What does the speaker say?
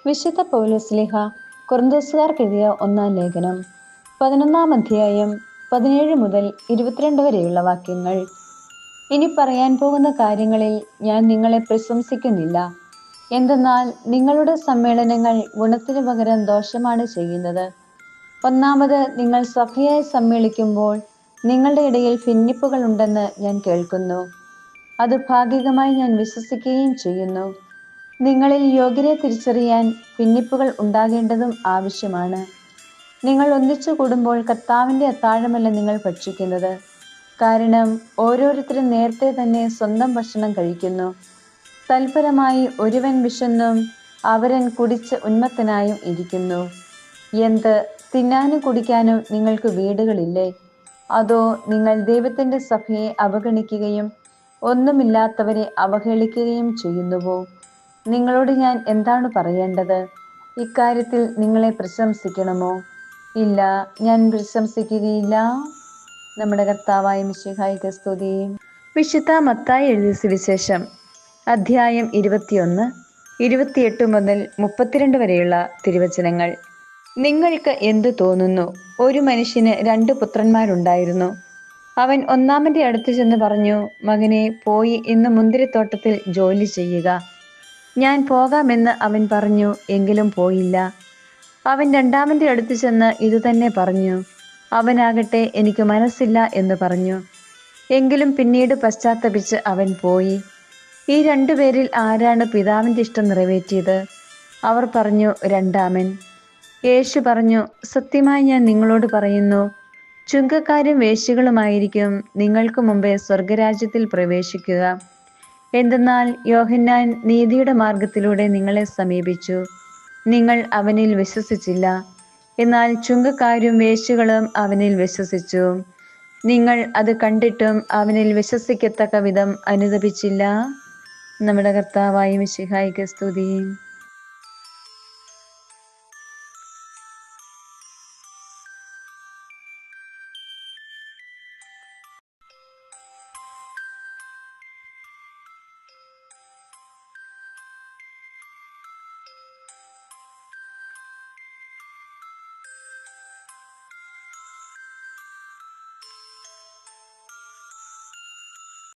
വിശുദ്ധ പൗലോസ്ലീഹ കൊറിന്തോസുകാർക്കെഴുതിയ ഒന്നാം ലേഖനം 11 അധ്യായം 17 മുതൽ 22 വരെയുള്ള വാക്യങ്ങൾ. ഇനി പറയാൻ പോകുന്ന കാര്യങ്ങളിൽ ഞാൻ നിങ്ങളെ പ്രശംസിക്കുന്നില്ല. എന്തെന്നാൽ നിങ്ങളുടെ സമ്മേളനങ്ങൾ ഗുണത്തിനു പകരം ദോഷമാണ് ചെയ്യുന്നത്. ഒന്നാമത്, നിങ്ങൾ സഭയായി സമ്മേളിക്കുമ്പോൾ നിങ്ങളുടെ ഇടയിൽ ഭിന്നിപ്പുകൾ ഉണ്ടെന്ന് ഞാൻ കേൾക്കുന്നു. അത് ഭാഗികമായി ഞാൻ വിശ്വസിക്കുകയും ചെയ്യുന്നു. നിങ്ങളിൽ യോഗ്യരെ തിരിച്ചറിയാൻ ഭിന്നിപ്പുകൾ ഉണ്ടാകേണ്ടതും ആവശ്യമാണ്. നിങ്ങൾ ഒന്നിച്ചു കൂടുമ്പോൾ കർത്താവിൻ്റെ അത്താഴമല്ല നിങ്ങൾ ഭക്ഷിക്കുന്നത്. കാരണം ഓരോരുത്തരും നേരത്തെ തന്നെ സ്വന്തം ഭക്ഷണം കഴിക്കുന്നു. തൽഫലമായി ഒരുവൻ വിശന്നും അവരൻ കുടിച്ച് ഉന്മത്തനായും ഇരിക്കുന്നു. എന്ത്, തിന്നാനും കുടിക്കാനും നിങ്ങൾക്ക് വീടുകളില്ലേ? അതോ നിങ്ങൾ ദൈവത്തിൻ്റെ സഭയെ അവഗണിക്കുകയും ഒന്നുമില്ലാത്തവരെ അവഹേളിക്കുകയും ചെയ്യുന്നുവോ? നിങ്ങളോട് ഞാൻ എന്താണ് പറയേണ്ടത്? ഇക്കാര്യത്തിൽ നിങ്ങളെ പ്രശംസിക്കണമോ? ഇല്ല, ഞാൻ പ്രശംസിക്കുകയില്ല. നമ്മുടെ കർത്താവായ മിശിഹായ്ക്ക് സ്തുതി. വിശുദ്ധ മത്തായി എഴുതിയ സുവിശേഷം അധ്യായം 21, 28 മുതൽ 32 വരെയുള്ള തിരുവചനങ്ങൾ. നിങ്ങൾക്ക് എന്തു തോന്നുന്നു? ഒരു മനുഷ്യന് 2 പുത്രന്മാരുണ്ടായിരുന്നു. അവൻ ഒന്നാമന്റെ അടുത്ത് ചെന്ന് പറഞ്ഞു, മകനെ, പോയി ഇന്ന് മുന്തിരിത്തോട്ടത്തിൽ ജോലി ചെയ്യുക. ഞാൻ പോകാമെന്ന് അവൻ പറഞ്ഞു, എങ്കിലും പോയില്ല. അവൻ രണ്ടാമന്റെ അടുത്ത് ചെന്ന് ഇതുതന്നെ പറഞ്ഞു. അവനാകട്ടെ, എനിക്ക് മനസ്സില്ല എന്ന് പറഞ്ഞു. എങ്കിലും പിന്നീട് പശ്ചാത്തപിച്ച് അവൻ പോയി. ഈ 2 പേരിൽ ആരാണ് പിതാവിൻ്റെ ഇഷ്ടം നിറവേറ്റിയത്? അവർ പറഞ്ഞു, രണ്ടാമൻ. യേശു പറഞ്ഞു, സത്യമായി ഞാൻ നിങ്ങളോട് പറയുന്നു, ചുങ്കക്കാരും വേശ്യകളുമായിരിക്കും നിങ്ങൾക്ക് മുമ്പേ സ്വർഗരാജ്യത്തിൽ പ്രവേശിക്കുക. എന്തെന്നാൽ യോഹന്നാൻ നീതിയുടെ മാർഗത്തിലൂടെ നിങ്ങളെ സമീപിച്ചു, നിങ്ങൾ അവനിൽ വിശ്വസിച്ചില്ല. എന്നാൽ ചുങ്കക്കാരും വേശ്യകളും അവനിൽ വിശ്വസിച്ചു. നിങ്ങൾ അത് കണ്ടിട്ടും അവനിൽ വിശ്വസിക്കത്തക്ക വിധം അനുതപിച്ചില്ല. നമ്മുടെ കർത്താവായ മിശിഹായ്ക്ക് സ്തുതി.